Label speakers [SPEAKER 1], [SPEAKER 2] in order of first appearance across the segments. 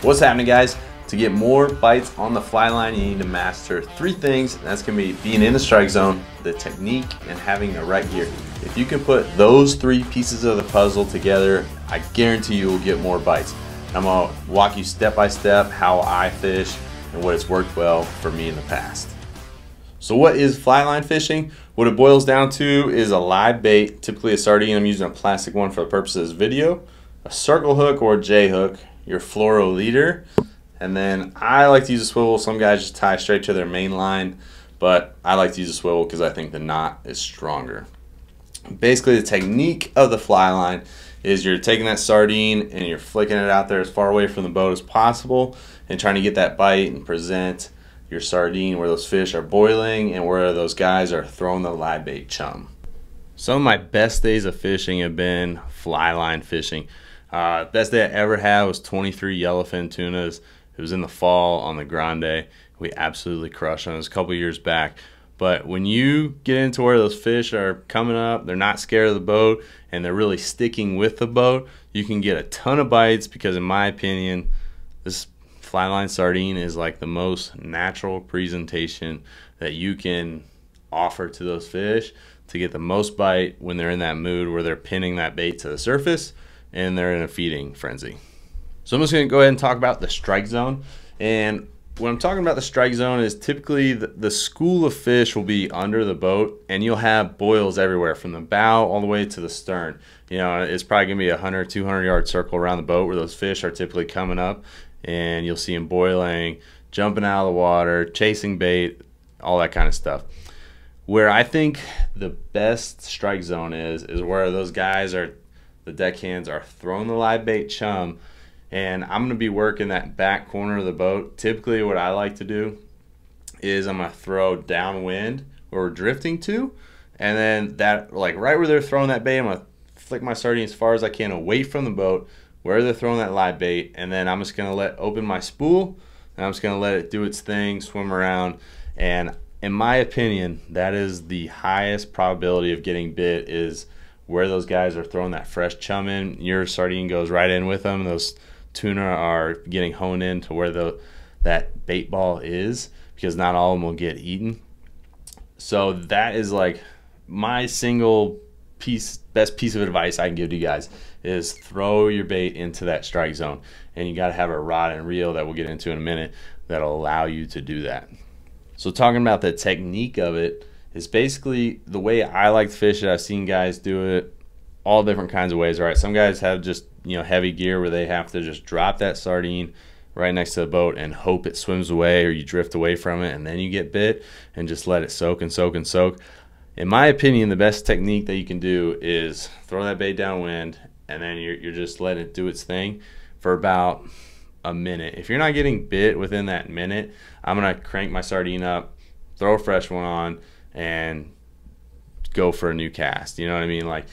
[SPEAKER 1] What's happening, guys? To get more bites on the fly line, you need to master 3 things, and that's going to be being in the strike zone, the technique, and having the right gear. If you can put those 3 pieces of the puzzle together, I guarantee you will get more bites. I'm going to walk you step by step how I fish and what has worked well for me in the past. So what is fly line fishing? What it boils down to is a live bait, typically a sardine. I'm using a plastic one for the purpose of this video, a circle hook or a J hook, your fluoro leader, and then I like to use a swivel. Some guys just tie straight to their main line, but I like to use a swivel because I think the knot is stronger. Basically, the technique of the fly line is you're taking that sardine and you're flicking it out there as far away from the boat as possible and trying to get that bite and present your sardine where those fish are boiling and where those guys are throwing the live bait chum. Some of my best days of fishing have been fly line fishing. Best day I ever had was 23 yellowfin tunas. It was in the fall on the Grande. We absolutely crushed them. It was a couple years back. But when you get into where those fish are coming up, they're not scared of the boat, and they're really sticking with the boat, you can get a ton of bites because, in my opinion, this fly line sardine is like the most natural presentation that you can offer to those fish to get the most bite when they're in that mood where they're pinning that bait to the surface and they're in a feeding frenzy. So I'm just going to go ahead and talk about the strike zone. And when I'm talking about the strike zone is typically the school of fish will be under the boat, and you'll have boils everywhere from the bow all the way to the stern. You know, it's probably going to be a 100, 200 yard circle around the boat where those fish are typically coming up, and you'll see them boiling, jumping out of the water, chasing bait, all that kind of stuff. Where I think the best strike zone is where those guys are, the deckhands are throwing the live bait chum, and I'm going to be working that back corner of the boat. Typically what I like to do is I'm going to throw downwind where we're drifting to, and then that, like right where they're throwing that bait, I'm going to flick my sardine as far as I can away from the boat where they're throwing that live bait, and then I'm just going to open my spool, and I'm just going to let it do its thing, swim around. And in my opinion, that is the highest probability of getting bit, is where those guys are throwing that fresh chum in. Your sardine goes right in with them. Those tuna are getting honed in to where that bait ball is, because not all of them will get eaten. So that is like my single best piece of advice I can give to you guys, is throw your bait into that strike zone. And you got to have a rod and reel that we'll get into in a minute that'll allow you to do that. So talking about the technique of it is basically the way I like to fish it. I've seen guys do it all different kinds of ways. All right, some guys have just, you know, heavy gear where they have to just drop that sardine right next to the boat and hope it swims away, or you drift away from it and then you get bit, and just let it soak and soak and soak. In my opinion, the best technique that you can do is throw that bait downwind, and then you're just letting it do its thing for about a minute. If you're not getting bit within that minute, I'm gonna crank my sardine up, throw a fresh one on, and go for a new cast. You know what I mean? Like,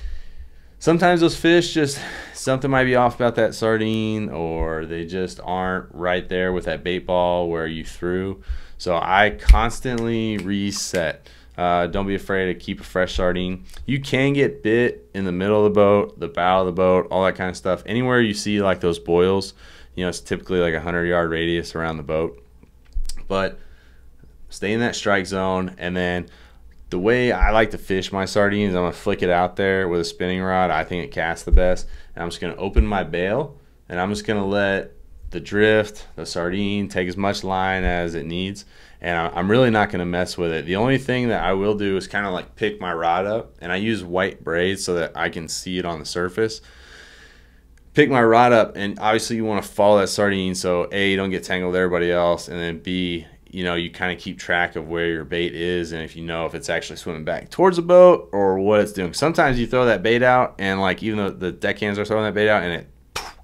[SPEAKER 1] sometimes those fish just, something might be off about that sardine, or they just aren't right there with that bait ball where you threw. So I constantly reset. Don't be afraid to keep a fresh sardine. You can get bit in the middle of the boat, the bow of the boat, all that kind of stuff. Anywhere you see like those boils, you know, it's typically like a 100-yard radius around the boat. But stay in that strike zone. And then the way I like to fish my sardines, I'm going to flick it out there with a spinning rod. I think it casts the best. And I'm just going to open my bail, and I'm just going to let the drift, the sardine, take as much line as it needs. And I'm really not going to mess with it. The only thing that I will do is kind of like pick my rod up, and I use white braids so that I can see it on the surface. Pick my rod up, and obviously you want to follow that sardine so A, you don't get tangled with everybody else, and then B, you know, you kind of keep track of where your bait is, and if you know if it's actually swimming back towards the boat or what it's doing. Sometimes you throw that bait out, and like even though the deckhands are throwing that bait out, and it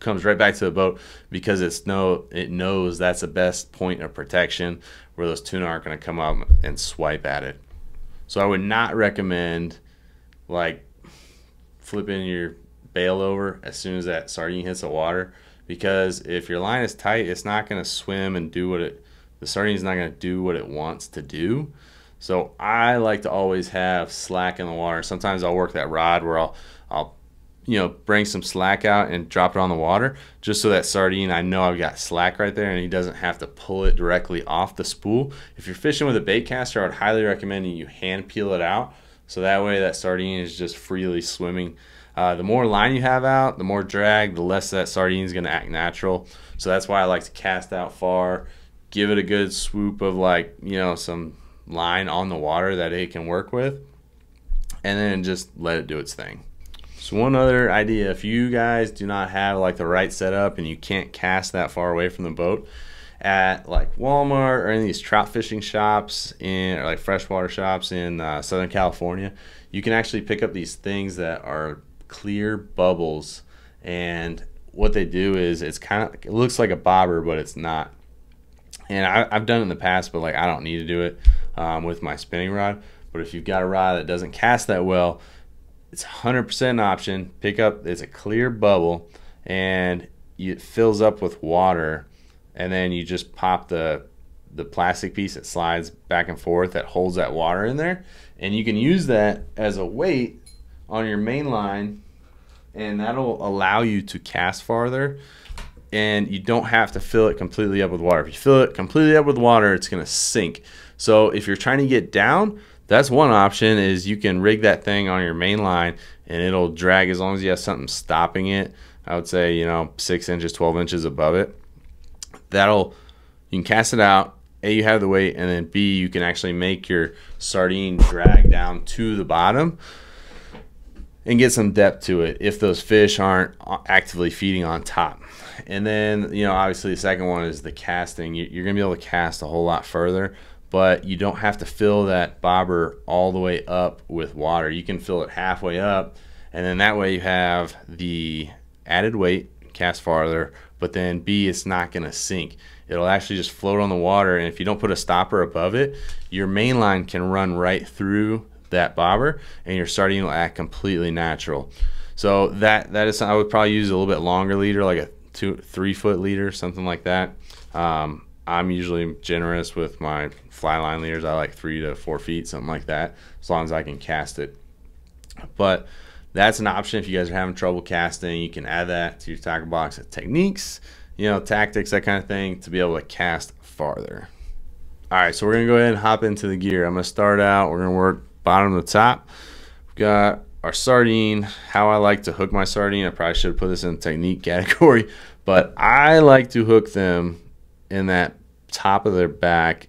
[SPEAKER 1] comes right back to the boat because it knows that's the best point of protection where those tuna aren't going to come up and swipe at it. So I would not recommend like flipping your bail over as soon as that sardine hits the water, because if your line is tight, it's not going to swim and do what the sardine's not going to do what it wants to do. So I like to always have slack in the water. Sometimes I'll work that rod where I'll bring some slack out and drop it on the water, just so that sardine, I know I've got slack right there and he doesn't have to pull it directly off the spool. If you're fishing with a bait caster, I would highly recommend you hand peel it out, so that way that sardine is just freely swimming. The more line you have out, the more drag, the less that sardine is going to act natural. So that's why I like to cast out far, give it a good swoop of some line on the water that it can work with, and then just let it do its thing. So one other idea, if you guys do not have like the right setup and you can't cast that far away from the boat, at like Walmart or any of these trout fishing shops or like freshwater shops in Southern California, you can actually pick up these things that are clear bubbles, and what they do is it looks like a bobber, but it's not. And I've done it in the past, but like I don't need to do it with my spinning rod. But if you've got a rod that doesn't cast that well, it's 100% an option. Pick up, it's a clear bubble, and it fills up with water, and then you just pop the plastic piece that slides back and forth that holds that water in there, and you can use that as a weight on your main line, and that'll allow you to cast farther, and you don't have to fill it completely up with water. If you fill it completely up with water, it's going to sink. So if you're trying to get down, that's one option, is you can rig that thing on your main line and it'll drag as long as you have something stopping it. I would say 6 inches, 12 inches above it. You can cast it out, A, you have the weight, and then B, you can actually make your sardine drag down to the bottom and get some depth to it if those fish aren't actively feeding on top. And then obviously the second one is the casting. You're gonna be able to cast a whole lot further, but you don't have to fill that bobber all the way up with water. You can fill it halfway up, and then that way you have the added weight, cast farther, but then B, it's not gonna sink. It'll actually just float on the water, and if you don't put a stopper above it, your main line can run right through that bobber and your sardine will act completely natural. So that is, I would probably use a little bit longer leader, like a 2-3 foot leader, something like that. I'm usually generous with my fly line leaders. I like 3 to 4 feet, something like that, as long as I can cast it. But that's an option if you guys are having trouble casting. You can add that to your tackle box of techniques, tactics, that kind of thing, to be able to cast farther. All right, so we're gonna go ahead and hop into the gear. I'm gonna start out, we're gonna work bottom to top. We've got our sardine. How I like to hook my sardine, I probably should have put this in the technique category, but I like to hook them in that top of their back,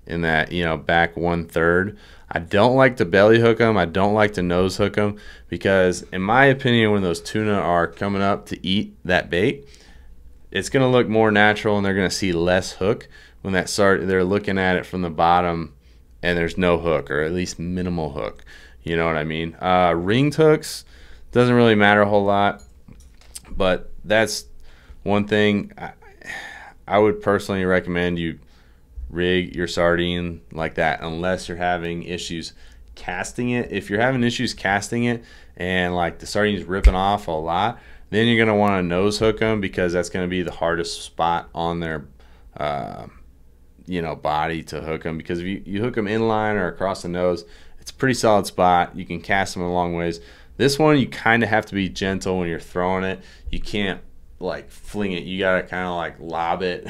[SPEAKER 1] in that back 1/3. I don't like to belly hook them. I don't like to nose hook them, because in my opinion, when those tuna are coming up to eat that bait, it's going to look more natural and they're going to see less hook when they're looking at it from the bottom and there's no hook, or at least minimal hook. You know what I mean? Ringed hooks doesn't really matter a whole lot, but that's one thing I would personally recommend you rig your sardine like that, unless you're having issues casting it. If you're having issues casting it and like the sardine's ripping off a lot, then you're going to want to nose hook them, because that's going to be the hardest spot on their body to hook them. Because if you hook them inline or across the nose, it's a pretty solid spot. You can cast them a long ways. This one, you kind of have to be gentle when you're throwing it. You can't like fling it. You gotta kind of like lob it,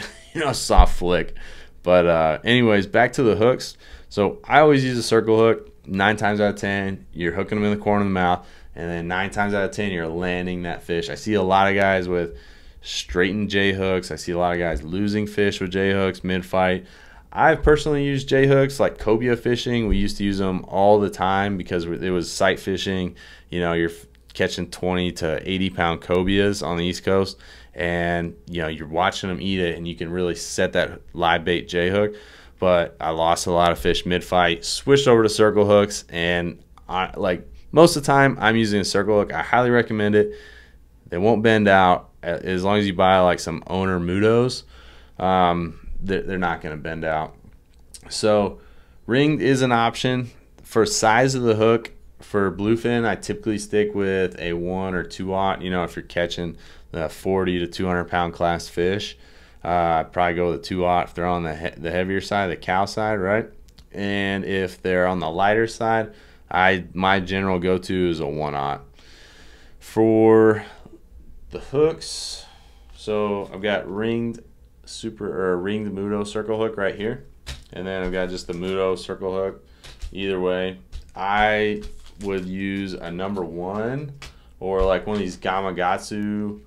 [SPEAKER 1] soft flick. But anyways, back to the hooks. So I always use a circle hook. 9 times out of 10, you're hooking them in the corner of the mouth, and then 9 times out of 10, you're landing that fish. I see a lot of guys with straightened J hooks. I see a lot of guys losing fish with J hooks mid-fight. I've personally used J hooks like cobia fishing. We used to use them all the time because it was sight fishing. You're catching 20 to 80 pound cobias on the East Coast, and you're watching them eat it, and you can really set that live bait J hook. But I lost a lot of fish mid-fight, switched over to circle hooks, and most of the time I'm using a circle hook. I highly recommend it. They won't bend out as long as you buy like some owner Mudos. They're not going to bend out. So ringed is an option. For size of the hook, for bluefin, I typically stick with a 1 or 2/0. If you're catching the 40 to 200 pound class fish, I'd probably go with a 2/0 if they're on the heavier side, the cow side, right? And if they're on the lighter side, my general go-to is a 1/0. For the hooks, so I've got ringed Muto circle hook right here, and then I've got just the Muto circle hook. Either way, I would use a number 1 or like one of these Gamakatsu.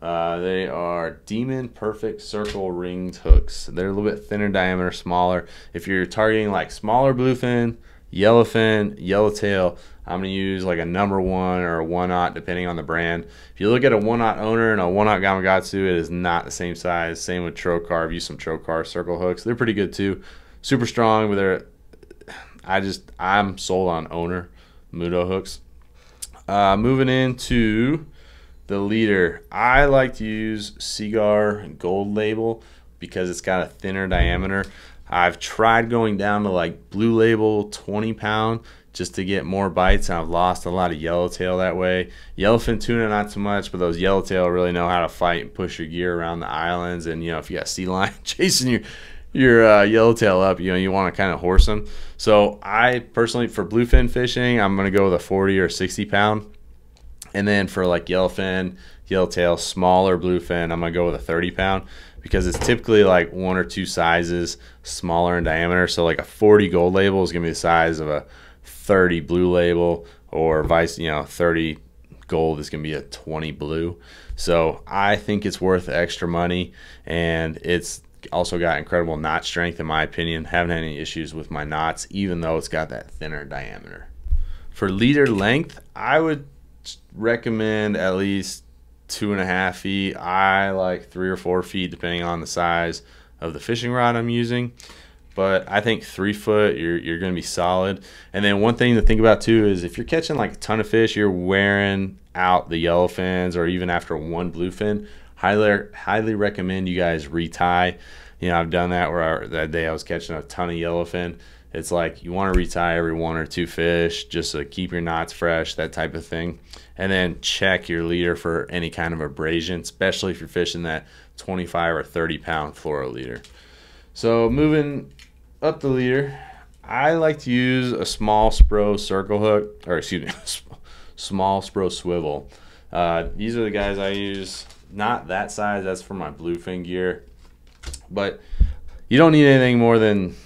[SPEAKER 1] They are Demon Perfect Circle ringed hooks. They're a little bit thinner diameter, smaller. If you're targeting like smaller bluefin, yellowfin, yellowtail, I'm going to use like a number 1 or a 1/0 depending on the brand. If you look at a 1/0 owner and a 1/0 Gamakatsu, it is not the same size. Same with Trocar. I've used some Trocar circle hooks. They're pretty good too. Super strong, but I'm sold on owner Muto hooks. Moving into the leader, I like to use Cigar Gold Label because it's got a thinner diameter. I've tried going down to like Blue Label 20-pound just to get more bites, and I've lost a lot of yellowtail that way. Yellowfin tuna not so much, but those yellowtail really know how to fight and push your gear around the islands. And if you got sea lion chasing your yellowtail up, you want to kind of horse them. So I personally, for bluefin fishing, I'm going to go with a 40 or 60-pound. And then for like yellowfin, yellowtail, smaller bluefin, I'm going to go with a 30-pound because it's typically like 1 or 2 sizes smaller in diameter. So like a 40 Gold Label is going to be the size of a 30 Blue Label, or vice, 30 Gold is going to be a 20 Blue. So I think it's worth the extra money, and it's also got incredible knot strength in my opinion. Haven't had any issues with my knots, even though it's got that thinner diameter. For leader length, I would recommend at least 2.5 feet. I like 3 or 4 feet depending on the size of the fishing rod I'm using, but I think 3 foot you're going to be solid. And then one thing to think about too is if you're catching like a ton of fish, you're wearing out the yellowfins, or even after one bluefin, highly recommend you guys retie. I've done that where that day I was catching a ton of yellowfin. It's like you want to retie every 1 or 2 fish just to keep your knots fresh, that type of thing. And then check your leader for any kind of abrasion, especially if you're fishing that 25 or 30-pound fluoro leader. So moving up the leader, I like to use a small Spro circle hook, or excuse me, small Spro swivel. These are the guys I use. Not that size, that's for my bluefin gear. But you don't need anything more than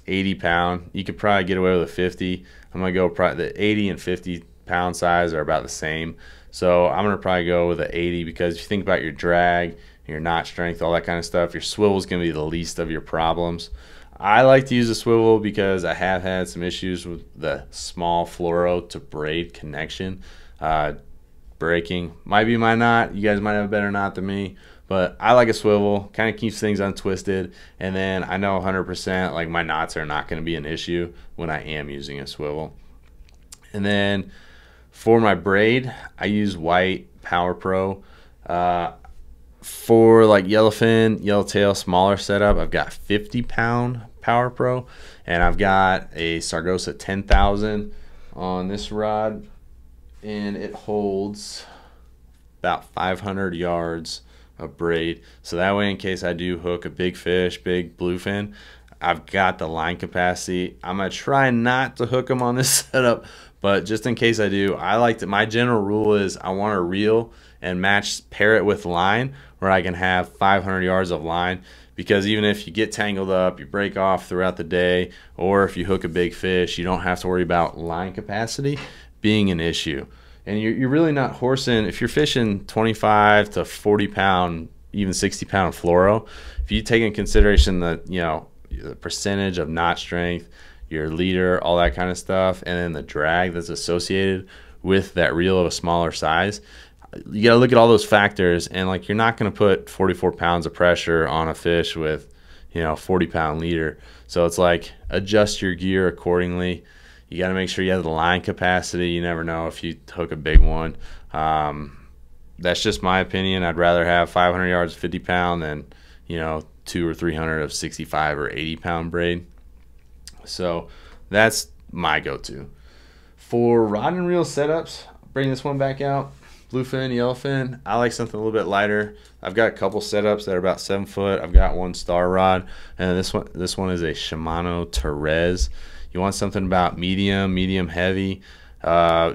[SPEAKER 1] 80-pound. You could probably get away with a 50. I'm going to go probably the 80 and 50-pound size are about the same. So I'm going to probably go with the 80 because if you think about your drag, your knot strength, all that kind of stuff, your swivel is going to be the least of your problems. I like to use a swivel because I have had some issues with the small fluoro to braid connection. Breaking might be my knot. You guys might have a better knot than me, but I like a swivel. Kind of keeps things untwisted, and then I know 100% like my knots are not going to be an issue when I am using a swivel. And then for my braid, I use white Power Pro. For like yellowfin, yellowtail, smaller setup, I've got 50-pound Power Pro, and I've got a Sargosa 10,000 on this rod, and it holds about 500 yards of braid. So that way, in case I do hook a big fish, big bluefin, I've got the line capacity. I'm gonna try not to hook them on this setup, but just in case I do, I like to, my general rule is I want to reel and pair it with line where I can have 500 yards of line, because even if you get tangled up, you break off throughout the day, or if you hook a big fish, you don't have to worry about line capacity being an issue. And you're really not horsing, if you're fishing 25 to 40 pound, even 60 pound fluoro, if you take in consideration the, the percentage of knot strength, your leader, all that kind of stuff, and then the drag that's associated with that reel of a smaller size, you got to look at all those factors. And like, you're not going to put 44 pounds of pressure on a fish with 40-pound leader. So it's like, adjust your gear accordingly. You got to make sure you have the line capacity. You never know if you hook a big one. That's just my opinion. I'd rather have 500 yards 50 pound than 200 or 300 of 65 or 80 pound braid. So that's my go-to. For rod and reel setups, bring this one back out. Bluefin, yellowfin, I like something a little bit lighter. I've got a couple setups that are about 7 foot. I've got one star rod, and this one is a Shimano Therese. You want something about medium heavy.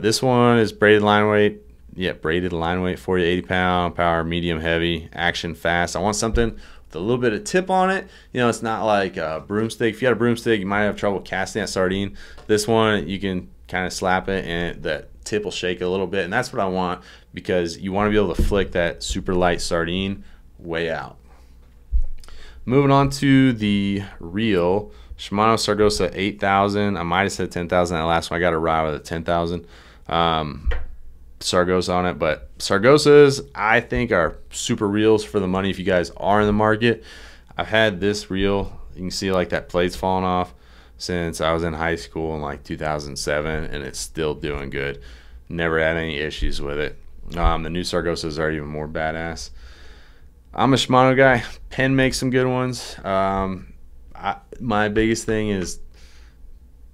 [SPEAKER 1] This one is braided line weight. Yeah, braided line weight, 40 to 80 pound, power, medium, heavy, action, fast. I want something with a little bit of tip on it. You know, it's not like a broomstick. If you had a broomstick, you might have trouble casting that sardine. This one, you can kind of slap it and the tip will shake a little bit, and that's what I want, because you want to be able to flick that super light sardine way out. Moving on to the reel, Shimano Sargosa 8000. I might have said 10,000 that last one. I got a rod with a 10,000 Sargosa on it, but Sargosas I think are super reels for the money if you guys are in the market. I've had this reel, you can see like that plate's falling off, since I was in high school in like 2007, and it's still doing good. Never had any issues with it. The new Sargosas are even more badass. I'm a Shimano guy. Penn makes some good ones. My biggest thing is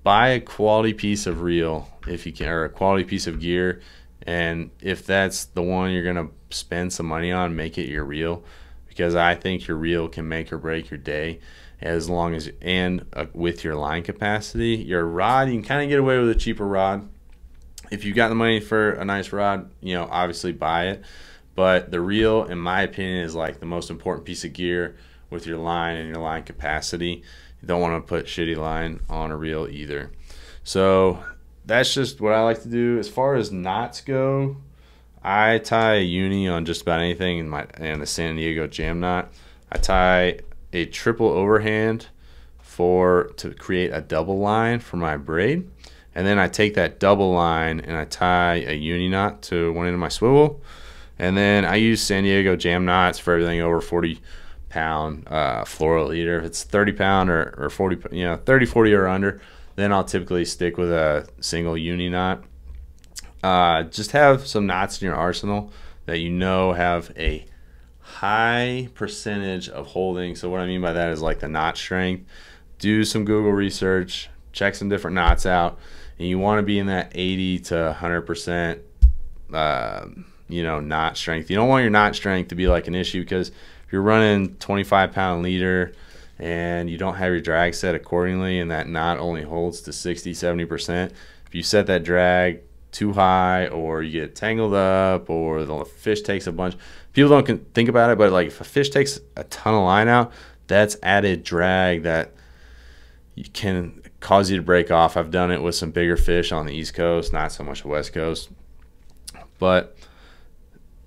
[SPEAKER 1] buy a quality piece of reel if you can, or a quality piece of gear, and if that's the one you're gonna spend some money on, make it your reel, because I think your reel can make or break your day. As long as, and with your line capacity. Your rod, you can kind of get away with a cheaper rod. If you got the money for a nice rod, you know, obviously buy it. But the reel, in my opinion, is like the most important piece of gear with your line and your line capacity. You don't want to put shitty line on a reel either. So that's just what I like to do. As far as knots go, I tie a uni on just about anything in the San Diego jam knot. I tie a triple overhand to create a double line for my braid, and then I take that double line and I tie a uni knot to one end of my swivel, and then I use San Diego jam knots for everything over 40 pound floral leader. If it's 30 pound or 40, you know, 30, 40 or under, then I'll typically stick with a single uni knot. Just have some knots in your arsenal that you know have a high percentage of holding. So what I mean by that is like the knot strength. Do some Google research, check some different knots out, and you want to be in that 80 to 100% you know, knot strength. You don't want your knot strength to be like an issue, because if you're running 25 pound leader and you don't have your drag set accordingly and that knot only holds to 60-70%, if you set that drag too high, or you get tangled up, or the fish takes a bunch, people don't think about it, but like if a fish takes a ton of line out, that's added drag that can cause you to break off. I've done it with some bigger fish on the East Coast, not so much the West Coast. But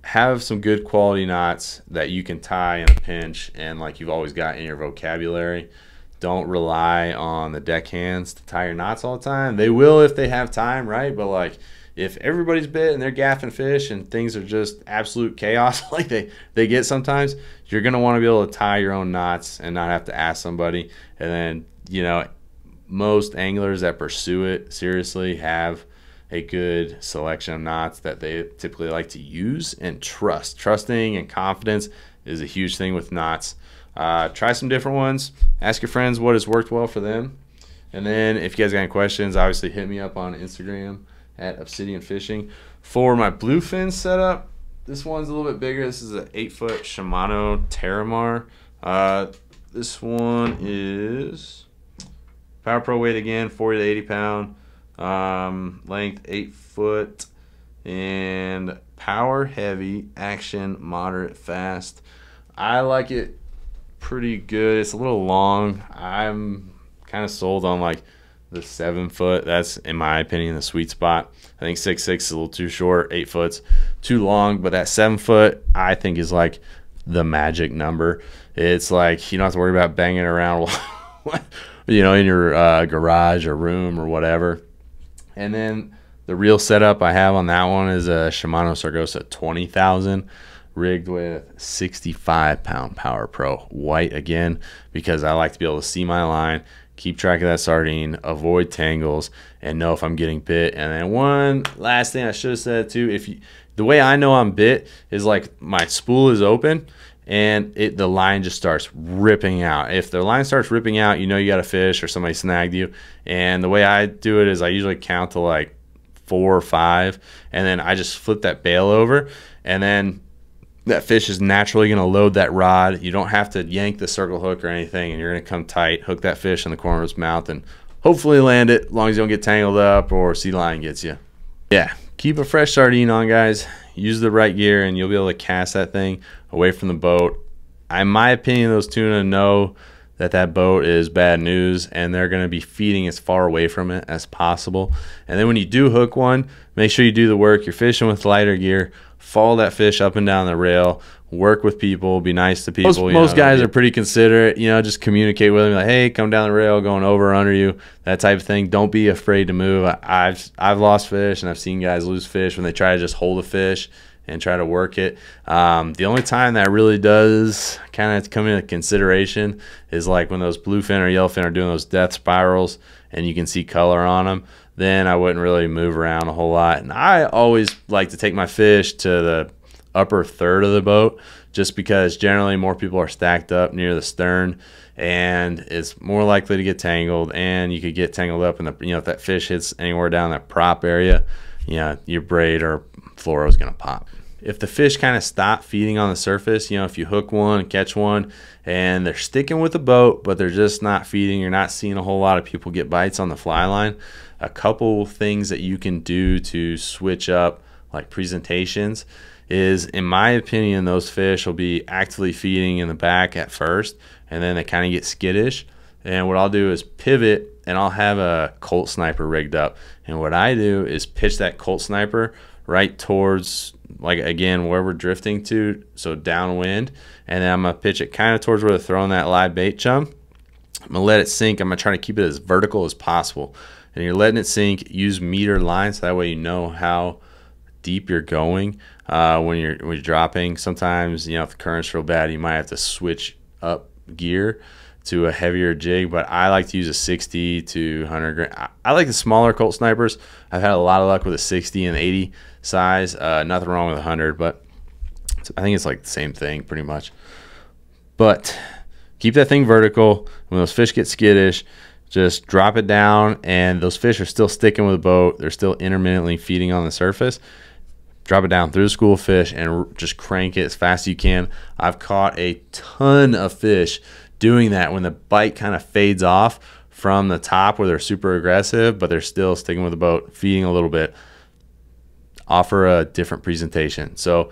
[SPEAKER 1] have some good quality knots that you can tie in a pinch, and like you've always got in your vocabulary. Don't rely on the deckhands to tie your knots all the time. They will if they have time, right? But like if everybody's bit and they're gaffing fish and things are just absolute chaos like they get sometimes, you're going to want to be able to tie your own knots and not have to ask somebody. And then, you know, most anglers that pursue it seriously have a good selection of knots that they typically like to use and trust. Trusting and confidence is a huge thing with knots. Try some different ones. Ask your friends what has worked well for them. And then if you guys got any questions, obviously hit me up on Instagram at Obseadian Fishing. For my bluefin setup, this one's a little bit bigger. This is an 8-foot Shimano Terramar. This one is Power Pro weight again, 40 to 80 pound. Length 8 foot, and power heavy, action moderate, fast. I like it pretty good. It's a little long. I'm kind of sold on like the 7 foot. That's, in my opinion, the sweet spot. I think 6'6" is a little too short, 8 foot's too long, but that 7 foot I think is like the magic number. It's like you don't have to worry about banging around you know, in your garage or room or whatever. And then the real setup I have on that one is a Shimano Sargosa 20,000, rigged with 65 pound Power Pro white again, because I like to be able to see my line, keep track of that sardine, avoid tangles, and know if I'm getting bit. And then one last thing I should have said too, the way I know I'm bit is like my spool is open and the line just starts ripping out. If the line starts ripping out, you know you got a fish or somebody snagged you. And the way I do it is I usually count to like 4 or 5, and then I just flip that bail over, and then that fish is naturally going to load that rod. You don't have to yank the circle hook or anything, and you're going to come tight, hook that fish in the corner of its mouth, and hopefully land it, as long as you don't get tangled up or sea lion gets you. Yeah, keep a fresh sardine on, guys. Use the right gear and you'll be able to cast that thing away from the boat. In my opinion, those tuna know that boat is bad news, and they're going to be feeding as far away from it as possible. And then when you do hook one, make sure you do the work. You're fishing with lighter gear. Follow that fish up and down the rail. Work with people. Be nice to people. Most guys are pretty considerate. Just communicate with them. Like, hey, come down the rail, going over or under you, that type of thing. Don't be afraid to move. I've lost fish, and I've seen guys lose fish when they try to just hold a fish and try to work it. The only time that really does kind of come into consideration is like when those bluefin or yellowfin are doing those death spirals and you can see color on them. Then I wouldn't really move around a whole lot. And I always like to take my fish to the upper third of the boat, just because generally more people are stacked up near the stern and it's more likely to get tangled, and you could get tangled up in the, if that fish hits anywhere down that prop area, your braid or fluoro is going to pop. If the fish kind of stop feeding on the surface, if you hook one and catch one and they're sticking with the boat, but they're just not feeding, you're not seeing a whole lot of people get bites on the fly line, a couple things that you can do to switch up like presentations is, in my opinion, those fish will be actively feeding in the back at first, and then they kind of get skittish. And what I'll do is pivot, and I'll have a Colt Sniper rigged up. And what I do is pitch that Colt Sniper right towards, like, again, where we're drifting to, so downwind, and then I'm going to pitch it kind of towards where they're throwing that live bait chum. I'm going to let it sink. I'm going to try to keep it as vertical as possible. And you're letting it sink. Use meter lines, so that way you know how deep you're going when you're dropping. Sometimes, if the current's real bad, you might have to switch up gear to a heavier jig, but I like to use a 60 to 100 grain. I like the smaller Colt Snipers. I've had a lot of luck with a 60 and 80 size. Nothing wrong with 100, but I think it's like the same thing pretty much. But keep that thing vertical. When those fish get skittish, just drop it down, and those fish are still sticking with the boat. They're still intermittently feeding on the surface. Drop it down through the school of fish and just crank it as fast as you can. I've caught a ton of fish doing that when the bite kind of fades off from the top where they're super aggressive, but they're still sticking with the boat, feeding a little bit. Offer a different presentation. So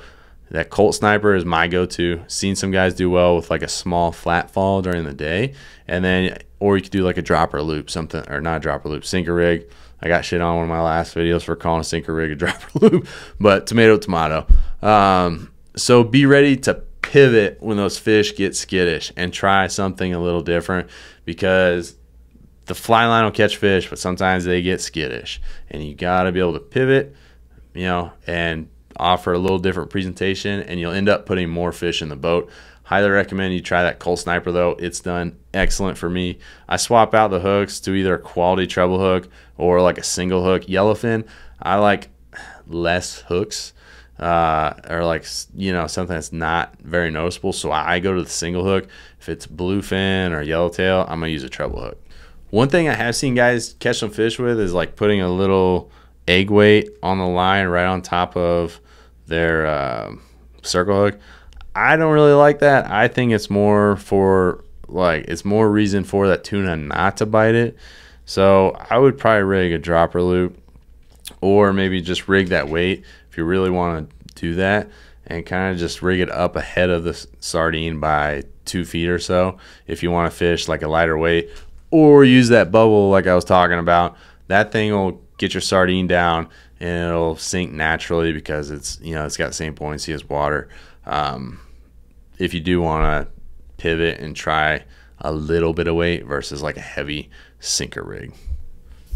[SPEAKER 1] that Colt Sniper is my go-to. Seen some guys do well with like a small flat fall during the day, and then, or you could do like a dropper loop, something, or not a dropper loop, sinker rig. I got shit on one of my last videos for calling a sinker rig a dropper loop, but tomato. So be ready to pivot when those fish get skittish and try something a little different, because the fly line will catch fish, but sometimes they get skittish, and you got to be able to pivot, and offer a little different presentation, and you'll end up putting more fish in the boat. Highly recommend you try that Colt Sniper though. It's done excellent for me. I swap out the hooks to either a quality treble hook or like a single hook. Yellowfin, I like less hooks, or like, something that's not very noticeable. So I go to the single hook. If it's bluefin or yellowtail, I'm gonna use a treble hook. One thing I have seen guys catch some fish with is like putting a little egg weight on the line right on top of their circle hook. I don't really like that. I think it's more for it's more reason for that tuna not to bite it. So I would probably rig a dropper loop, or maybe just rig that weight if you really want to do that, and kind of just rig it up ahead of the sardine by 2 feet or so if you want to fish like a lighter weight, or use that bubble like I was talking about. That thing will get your sardine down and it'll sink naturally because it's it's got the same buoyancy as water. If you do want to pivot and try a little bit of weight versus like a heavy sinker rig.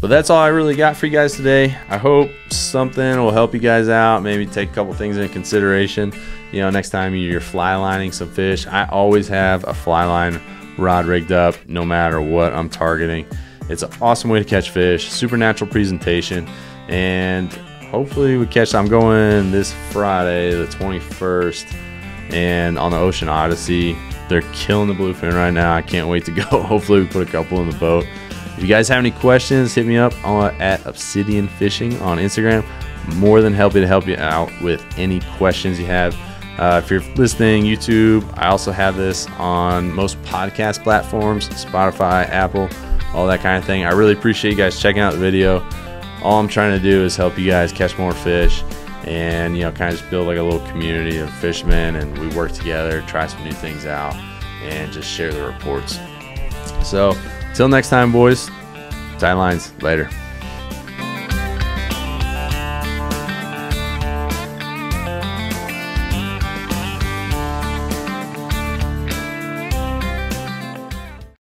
[SPEAKER 1] But that's all I really got for you guys today. I hope something will help you guys out. Maybe take a couple things into consideration. Next time you're fly lining some fish, I always have a fly line rod rigged up no matter what I'm targeting. It's an awesome way to catch fish, super natural presentation, and hopefully we catch. I'm going this Friday, the 21st, and on the Ocean Odyssey, they're killing the bluefin right now. I can't wait to go. Hopefully we put a couple in the boat. If you guys have any questions, hit me up at Obseadian Fishing on Instagram. More than happy to help you out with any questions you have. If you're listening YouTube, I also have this on most podcast platforms, Spotify, Apple, all that kind of thing. I really appreciate you guys checking out the video. all I'm trying to do is help you guys catch more fish, and you know, kind of just build like a little community of fishermen, and we work together, try some new things out, and just share the reports. So till next time, boys, tight lines, later.